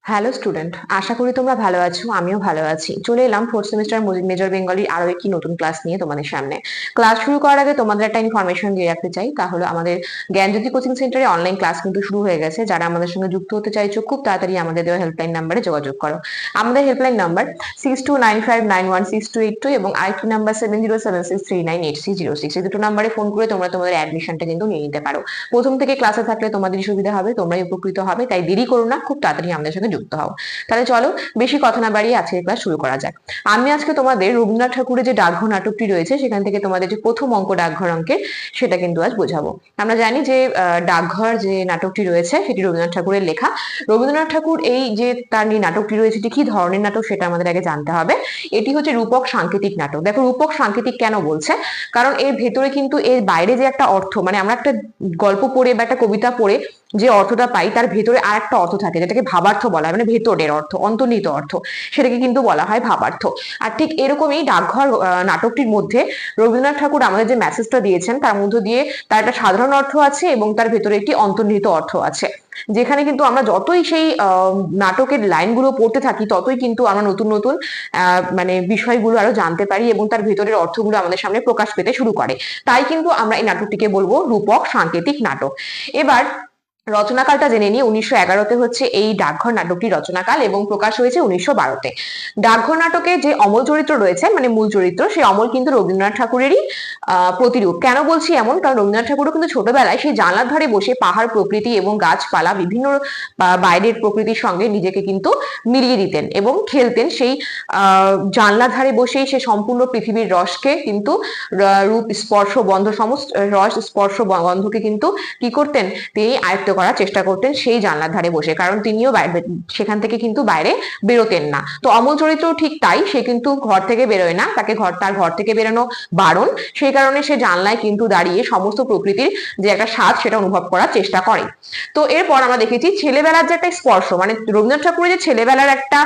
Hello student, আশা করি তোমরা ভালো আছো। আমিও ভালো আছি। চলে এলাম ফোর্থ সেমিস্টার মেজর বেঙ্গলির আরো একটি নতুন ক্লাস নিয়ে তোমাদের সামনে। ক্লাস শুরু করার আগে তোমাদের একটা ইনফরমেশন দিয়ে রাখতে চাই, তা হলো আমাদের জ্ঞানজ্যোতি কোচিং সেন্টারে অনলাইন ক্লাস কিন্তু শুরু হয়ে গেছে। যারা আমাদের সঙ্গে যুক্ত হতে চাইছো, খুব তাড়াতাড়ি আমাদের দেওয়া হেল্পলাইন নাম্বারে যোগাযোগ করো। আমাদের হেল্পলাইন নাম্বার 6295916282 এবং আরেকটি নাম্বার 7076398306। এই দুটো নাম্বারে ফোন করে তোমরা তোমাদের অ্যাডমিশনটা কিন্তু নিয়ে নিতে পারো। প্রথম থেকে ক্লাসে থাকলে তোমাদেরই সুবিধা হবে, তোমরাই উপকৃত হবে। তাই দেরি করো না, খুব তাড়াতাড়ি আমাদের সঙ্গে যুক্ত হও। তাহলে চলো, বেশি কথা না বাড়িয়ে আজকের ক্লাস শুরু করা যাক। আমি আজকে তোমাদের রবীন্দ্রনাথ ঠাকুরের যে ডাকঘর নাটকটি রয়েছে সেখান থেকে তোমাদের যে প্রথম অঙ্ক ডাকঘর অঙ্কের সেটা কিন্তু আজ বোঝাবো। আমরা জানি যে ডাকঘর যে নাটকটি রয়েছে সেটি রবীন্দ্রনাথ ঠাকুরের লেখা। রবীন্দ্রনাথ ঠাকুর এই যে তার নাটকটি রয়েছে এটি কি ধরনের নাটক সেটা আমাদের আগে জানতে হবে। এটি হচ্ছে রূপক সাংকেতিক নাটক। দেখো, রূপক সাংকেতিক কেন বলছে, কারণ এর ভেতরে কিন্তু এর বাইরে যে একটা অর্থ, মানে আমরা একটা গল্প পড়ে বা একটা কবিতা পড়ে যে অর্থটা পাই তার ভেতরে আর একটা অর্থ থাকে, যেটাকে ভাবার্থ বলা হয়, মানে ভেতরের অর্থ, অন্তর্নিহিত অর্থ, সেটাকে কিন্তু বলা হয় ভাবার্থ। আর ঠিক এরকমই ডাকঘর নাটকটির মধ্যে রবীন্দ্রনাথ ঠাকুর আমাদের যে মেসেজটা দিয়েছেন তার মধ্য দিয়ে তার একটা সাধারণ অর্থ আছে এবং তার ভেতরে একটি অন্তর্নিহিত অর্থ আছে, যেখানে কিন্তু আমরা যতই সেই নাটকের লাইনগুলো পড়তে থাকি ততই কিন্তু আমরা নতুন নতুন মানে বিষয়গুলো আরো জানতে পারি এবং তার ভেতরের অর্থগুলো আমাদের সামনে প্রকাশ পেতে শুরু করে। তাই কিন্তু আমরা এই নাটকটিকে বলবো রূপক সাংকেতিক নাটক। এবার রচনাকালটা জেনে নিই। 1911-তে হচ্ছে এই ডাকঘর নাটকটি রচনাকাল এবং প্রকাশ হয়েছে 1912-তে। ডাকঘর নাটকে যে অমল চরিত্র রয়েছে, মানে মূল চরিত্র, সেই অমল কিন্তু রবীন্দ্রনাথ ঠাকুরেরই প্রতিরূপ। কেন বলছি এমন, কারণ রবীন্দ্রনাথ ঠাকুরও কিন্তু ছোটবেলায় সেই জানলার ধারে বসে পাহাড়, প্রকৃতি এবং গাছপালা, বিভিন্ন বাইরের প্রকৃতির সঙ্গে নিজেকে কিন্তু মিলিয়ে দিতেন এবং খেলতেন। সেই জানলার ধারে বসেই সে সম্পূর্ণ পৃথিবীর রসকে কিন্তু, রূপ স্পর্শ গন্ধ, সমস্ত রস স্পর্শ গন্ধকে কিন্তু কি করতেন, তিনি আয়ত্ত করার চেষ্টা করতেন সেই জানলার ধারে বসে, কারণ তিনিও সেখান থেকে কিন্তু বাইরে বেরোতেন না। তো অমল চরিত্র ঠিক তাই, সে কিন্তু ঘর থেকে বেরোয় না, তাকে তার ঘর থেকে বেরোনো বারণ। সেই কারণে সে জানলায় কিন্তু দাঁড়িয়ে সমস্ত প্রকৃতির যে একটা স্বাদ সেটা অনুভব করার চেষ্টা করে। তো এরপর আমরা দেখেছি ছেলেবেলার যে একটা স্পর্শ, মানে রবীন্দ্রনাথ ঠাকুরের যে ছেলেবেলার একটা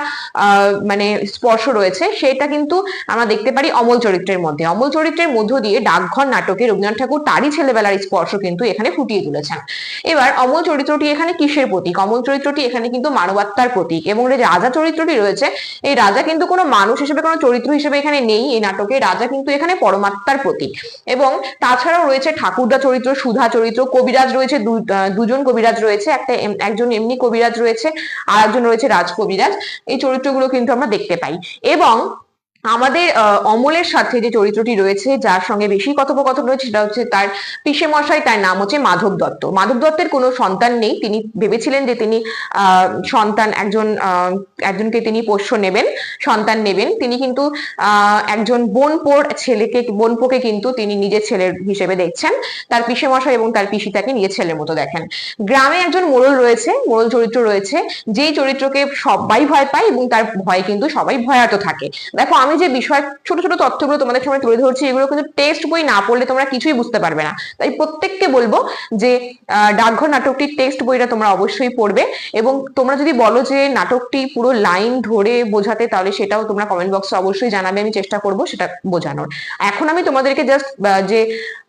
মানে স্পর্শ রয়েছে সেটা কিন্তু আমরা দেখতে পারি অমল চরিত্রের মধ্যে। অমল চরিত্রের মধ্য দিয়ে ডাকঘর নাটকে রবীন্দ্রনাথ ঠাকুর তারই ছেলেবেলার স্পর্শ কিন্তু এখানে ফুটিয়ে তুলেছেন। এবার অমল চরিত্রটি এখানে কিসের প্রতীক? অমল চরিত্রটি এখানে কিন্তু মানবাত্মার প্রতীক। এবং যে রাজা চরিত্রটি রয়েছে, এই রাজা কিন্তু কোনো মানুষ হিসেবে, কোনো চরিত্র হিসেবে এখানে নেই এই নাটকে। রাজা কিন্তু এখানে পরমাত্মার প্রতীক। এবং তাছাড়াও রয়েছে ঠাকুরদা চরিত্র, সুধা চরিত্র, কবিরাজ রয়েছে, দুজন কবিরাজ রয়েছে, একজন এমনি কবিরাজ রয়েছে আর একজন রয়েছে রাজ কবিরাজ। এই চরিত্রগুলো কিন্তু আমরা দেখতে পাই। এবং আমাদের অমলের সাথে যে চরিত্রটি রয়েছে, যার সঙ্গে বেশি কথোপকথন রয়েছে, সেটা হচ্ছে তার পিসে মশাই। তার নাম হচ্ছে মাধব দত্ত। মাধব দত্তের কোনো সন্তান নেই। তিনি ভেবেছিলেন যে তিনি সন্তান একজনকে তিনি পোষ্য নেবেন, সন্তান নেবেন। তিনি কিন্তু একজন বোনপোকে কিন্তু তিনি নিজের ছেলের হিসেবে দেখছেন। তার পিসে মশাই এবং তার পিসি তাকে নিজের ছেলের মতো দেখেন। গ্রামে একজন মোড়ল রয়েছে, মোড়ল চরিত্র রয়েছে, যেই চরিত্রকে সবাই ভয় পায় এবং তার ভয়ে কিন্তু সবাই ভয়াত থাকে। দেখো, আমি যে বিষয় ছোট ছোট তথ্যগুলো তোমাদের সামনে তুলে ধরছি, এগুলো কিন্তু টেক্সট বই না পড়লে তোমরা কিছুই বুঝতে পারবে না। তাই প্রত্যেককে বলবো যে ডাকঘর নাটকটির টেক্সট বইটা তোমরা অবশ্যই পড়বে। এবং তোমরা যদি বলো যে নাটকটি পুরো লাইন ধরে বোঝাতে, তাহলে সেটাও তোমরা কমেন্ট বক্সে অবশ্যই জানাবে, আমি চেষ্টা করব সেটা বোঝানোর। এখন আমি তোমাদেরকে জাস্ট যে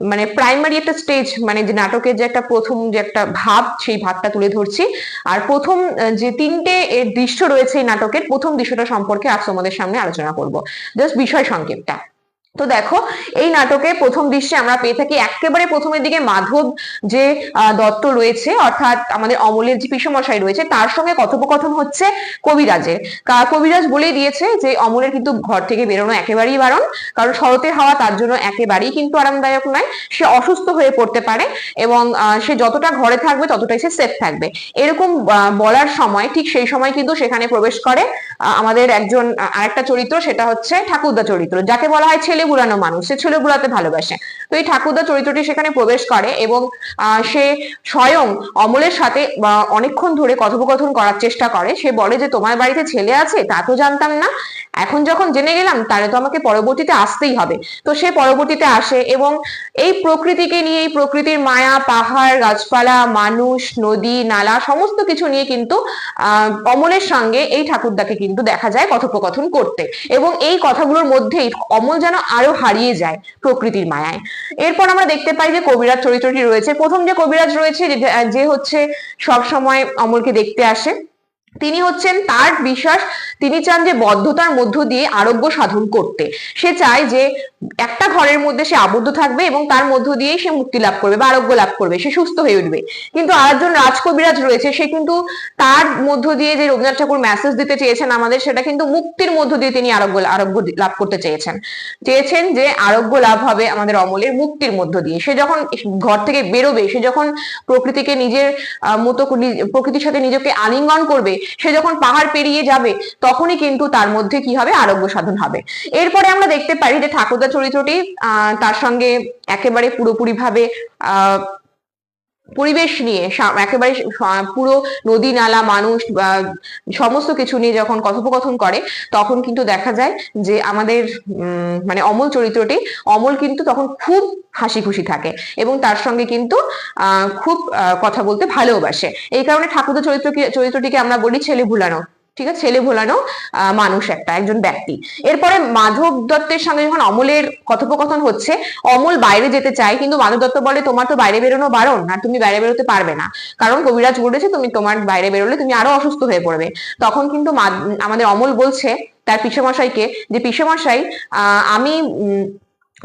মানে প্রাইমারি একটা স্টেজ, মানে যে নাটকের যে একটা প্রথম যে একটা ভাব, সেই ভাবটা তুলে ধরছি। আর প্রথম যে তিনটে দৃশ্য রয়েছে এই নাটকের, প্রথম দৃশ্যটা সম্পর্কে আজ তোমাদের সামনে আলোচনা করব। জাস্ট বিষয় সংক্ষেপটা। তো দেখো, এই নাটকে প্রথম দৃশ্যে আমরা পেয়ে থাকি একেবারে প্রথমের দিকে মাধব যে দত্ত রয়েছে, অর্থাৎ আমাদের অমলের যে পিসমশাই রয়েছে, তার সঙ্গে কথোপকথন হচ্ছে কবিরাজের। কবিরাজ বলেই দিয়েছে যে অমলের কিন্তু ঘর থেকে বেরোনো একেবারেই বারণ, কারণ শরতের হাওয়া তার জন্য একেবারেই কিন্তু আরামদায়ক নয়। সে অসুস্থ হয়ে পড়তে পারে এবং সে যতটা ঘরে থাকবে ততটাই সে সেফ থাকবে। এরকম বলার সময়, ঠিক সেই সময় কিন্তু সেখানে প্রবেশ করে আমাদের একজন আরেকটা চরিত্র, সেটা হচ্ছে ঠাকুরদা চরিত্র, যাকে বলা হয় ছেলে বুড়ানো মানুষ। সে ছেলে বুড়াতে ভালোবাসে। তো এই ঠাকুরদা চরিত্রটি সেখানে প্রবেশ করে এবং সে স্বয়ং অমলের সাথে অনেকক্ষণ ধরে কথোপকথন করার চেষ্টা করে। সে বলে যে তোমার বাড়িতে ছেলে আছে, তা তো জানতাম না, এখন যখন জেনে গেলাম তাহলে তো আমাকে পরবর্তীতে আসতেই হবে। তো সে পরবর্তীতে আসে এবং এই প্রকৃতিকে নিয়ে, এই প্রকৃতির মায়া, পাহাড়, গাছপালা, মানুষ, নদী, নালা, সমস্ত কিছু নিয়ে কিন্তু অমলের সঙ্গে এই ঠাকুরদাকে কিন্তু দেখা যায় কথোপকথন করতে। এবং এই কথাগুলোর মধ্যেই অমল যেন আরো হারিয়ে যায় প্রকৃতির মায়ায়। এরপর আমরা দেখতে পাই যে কবিরাজ চরিত্রটি রয়েছে। প্রথম যে কবিরাজ রয়েছে, যে হচ্ছে সব সময় অমলকে দেখতে আসে, তিনি হচ্ছেন, তার বিশ্বাস, তিনি চান যে বদ্ধতার মধ্য দিয়ে আরোগ্য সাধন করতে। সে চায় যে একটা ঘরের মধ্যে সে আবদ্ধ থাকবে এবং তার মধ্য দিয়েই সে মুক্তি লাভ করবে বা আরোগ্য লাভ করবে, সে সুস্থ হয়ে উঠবে। কিন্তু আরেকজন রাজকবিরাজ রয়েছে, সে কিন্তু তার মধ্য দিয়ে যে রবীন্দ্রনাথ ঠাকুর মেসেজ দিতে চেয়েছেন আমাদের, সেটা কিন্তু মুক্তির মধ্য দিয়ে তিনি আরোগ্য লাভ করতে চেয়েছেন যে আরোগ্য লাভ হবে আমাদের অমলের মুক্তির মধ্য দিয়ে। সে যখন ঘর থেকে বেরোবে, সে যখন প্রকৃতিকে নিজের মতো প্রকৃতির সাথে নিজেকে আলিঙ্গন করবে, সে যখন পাহাড় পেরিয়ে যাবে, তখনই কিন্তু তার মধ্যে কি হবে, আরোগ্য সাধন হবে। এরপরে আমরা দেখতে পারি যে ঠাকুরদার চরিত্রটি তার সঙ্গে একেবারে পুরোপুরি ভাবে পরিবেশ নিয়ে, একেবারে পুরো নদী নালা মানুষ সমস্ত কিছু নিয়ে যখন কথোপকথন করে, তখন কিন্তু দেখা যায় যে আমাদের মানে অমল চরিত্রটি, অমল কিন্তু তখন খুব হাসি খুশি থাকে এবং তার সঙ্গে কিন্তু খুব কথা বলতে ভালোবাসে। এই কারণে ঠাকুরদার চরিত্রটিকে আমরা বলি ছেলে ভুলানো। ঠিক আছে, ছেলে ভোলানো মানুষ, একজন ব্যক্তি। এরপরে মাধব দত্তের সঙ্গে যখন অমলের কথোপকথন হচ্ছে, অমল বাইরে যেতে চায়, কিন্তু মাধব দত্ত বলে তোমার তো বাইরে বেরোনো বারণ, আর তুমি বাইরে বেরোতে পারবে না, কারণ কবিরাজ বলেছে তোমার বাইরে বেরোলে তুমি আরো অসুস্থ হয়ে পড়বে। তখন কিন্তু আমাদের অমল বলছে তার পিসেমশাইকে যে পিসেমশাই আমি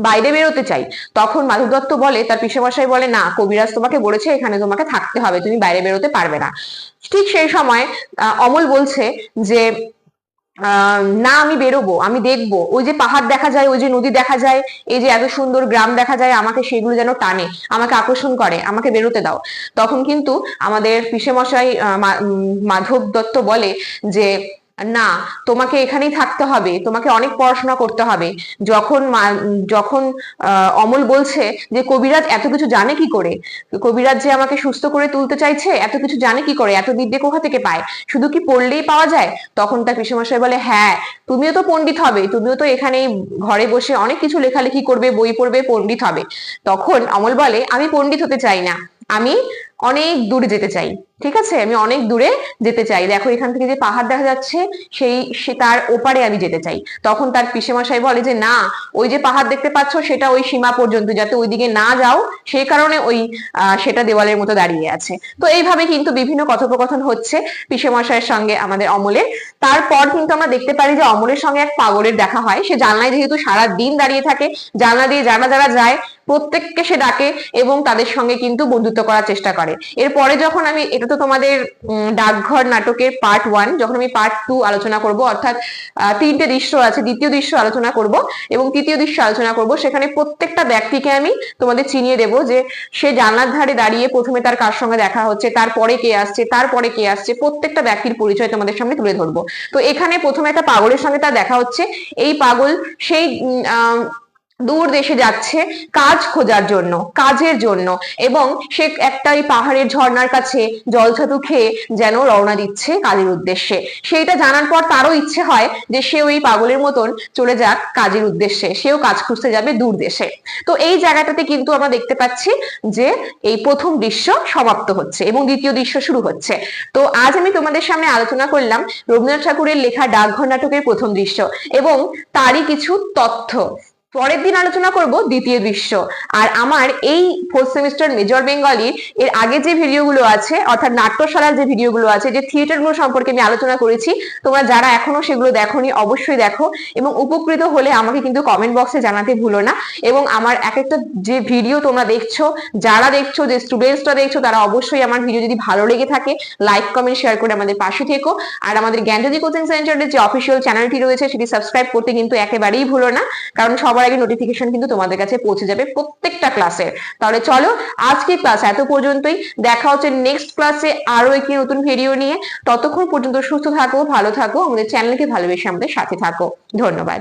বাইরে বেরোতে চাই। তখন মাধব দত্ত বলে, তার পিসেমশাই বলে না, কবিরাজ তোমাকে বলেছে এখানে তোমাকে থাকতে হবে, তুমি বাইরে বেরোতে পারবে না। ঠিক সেই সময় অমল বলছে যে না, আমি বেরোবো, আমি দেখবো, ওই যে পাহাড় দেখা যায়, ওই যে নদী দেখা যায়, এই যে এত সুন্দর গ্রাম দেখা যায়, আমাকে সেগুলো যেন টানে, আমাকে আকর্ষণ করে, আমাকে বেরোতে দাও। তখন কিন্তু আমাদের পিসেমশাই মাধব দত্ত বলে যে না, তোমাকে এখানেই থাকতে হবে, তোমাকে অনেক পড়াশোনা করতে হবে। যখন অমল বলছে যে কবিরাজ এত কিছু জানে কি করে, কবিরাজ যে আমাকে সুস্থ করে তুলতে চাইছে, এত কিছু জানে কি করে, এত বিদ্যে কোথা থেকে পায়, শুধু কি পড়লেই পাওয়া যায়? তখন তার পিসেমশাই বলে হ্যাঁ, তুমিও তো পণ্ডিত হবে, তুমিও তো এখানেই ঘরে বসে অনেক কিছু লেখালেখি করবে, বই পড়বে, পণ্ডিত হবে। তখন অমল বলে আমি পণ্ডিত হতে চাই না, আমি অনেক দূরে যেতে চাই। ঠিক আছে, আমি অনেক দূরে যেতে চাই, দেখো এখান থেকে যে পাহাড় দেখা যাচ্ছে, তার ওপারে আমি যেতে চাই। তখন তার পিসেমশাই বলে যে না, ওই যে পাহাড় দেখতে পাচ্ছ সেটা ওই সীমা পর্যন্ত, যাতে ওইদিকে না যাও, সেই কারণে সেটা দেওয়ালের মতো দাঁড়িয়ে আছে। তো এইভাবে কিন্তু বিভিন্ন কথোপকথন হচ্ছে পিসেমশাইয়ের সঙ্গে আমাদের অমলের। তারপর কিন্তু আমরা দেখতে পারি যে অমলের সঙ্গে এক পাগলের দেখা হয়। সে জানলায় যেহেতু সারা দিন দাঁড়িয়ে থাকে, জানলা দিয়ে যারা যারা যায় প্রত্যেককে সে ডাকে এবং তাদের সঙ্গে কিন্তু বন্ধুত্ব করার চেষ্টা করে। এরপরে যখন এটা তো তোমাদের ডাকঘর নাটকের পার্ট 1, যখন আমি পার্ট 2 আলোচনা করব, অর্থাৎ 3টে দৃশ্য আছে, দ্বিতীয় দৃশ্য আলোচনা করব এবং তৃতীয় দৃশ্য আলোচনা করব, সেখানে প্রত্যেকটা ব্যক্তিকে আমি তোমাদের চিনিয়ে দেব যে সে জানলার ধারে দাঁড়িয়ে প্রথমে তার কার সঙ্গে দেখা হচ্ছে, তারপরে কে আসছে, তারপরে কে আসছে, প্রত্যেকটা ব্যক্তির পরিচয় তোমাদের সামনে তুলে ধরবো। তো এখানে প্রথমে একটা পাগলের সঙ্গে তার দেখা হচ্ছে। এই পাগল সেই দূর দেশে যাচ্ছে কাজ খোঁজার জন্য, কাজের জন্য, এবং সে একটা এই পাহাড়ের ঝর্ণার কাছে জলছাতু খেয়ে যেন রওনা দিচ্ছে কাজের উদ্দেশ্যে। সেইটা জানার পর তারও ইচ্ছে হয় যে সে ওই পাগলের মতন চলে যাক কাজের উদ্দেশ্যে, সেও কাজ খুঁজতে যাবে দূর দেশে। তো এই জায়গাটাতে কিন্তু আমরা দেখতে পাচ্ছি যে এই প্রথম দৃশ্য সমাপ্ত হচ্ছে এবং দ্বিতীয় দৃশ্য শুরু হচ্ছে। তো আজ আমি তোমাদের সামনে আলোচনা করলাম রবীন্দ্রনাথ ঠাকুরের লেখা ডাকঘর নাটকের প্রথম দৃশ্য এবং তারই কিছু তথ্য। পরের দিন আলোচনা করব দ্বিতীয় দৃশ্য। আর আমার এই 4th সেমিস্টার মেজর বেঙ্গলির এর আগে যে ভিডিওগুলো আছে, অর্থাৎ নাট্যশালার যে ভিডিওগুলো আছে, যে থিয়েটারগুলো সম্পর্কে আমি আলোচনা করেছি, তোমরা যারা এখনো সেগুলো দেখোনি অবশ্যই দেখো এবং উপকৃত হলে আমাকে কিন্তু কমেন্ট বক্সে জানাতে ভুলো না। এবং আমার এক একটা যে ভিডিও তোমরা দেখছো, যারা দেখছো, যে স্টুডেন্টসরা দেখছো, তারা অবশ্যই আমার ভিডিও যদি ভালো লেগে থাকে লাইক কমেন্ট শেয়ার করে আমাদের পাশে থেকো। আর আমাদের জ্ঞানজ্যোতি কোচিং সেন্টারের যে অফিসিয়াল চ্যানেলটি রয়েছে সেটি সাবস্ক্রাইব করতে কিন্তু একেবারেই ভুলো না, কারণ সবার আগে নোটিফিকেশন কিন্তু তোমাদের কাছে পৌঁছে যাবে প্রত্যেকটা ক্লাসের। তাহলে চলো, আজকে ক্লাস এত পর্যন্তই, দেখা হচ্ছে নেক্সট ক্লাসে আরো একটি নতুন ভিডিও নিয়ে। ততক্ষণ পর্যন্ত সুস্থ থাকো, ভালো থাকো, আমাদের চ্যানেলকে ভালোবেসে আমাদের সাথে থাকো। ধন্যবাদ।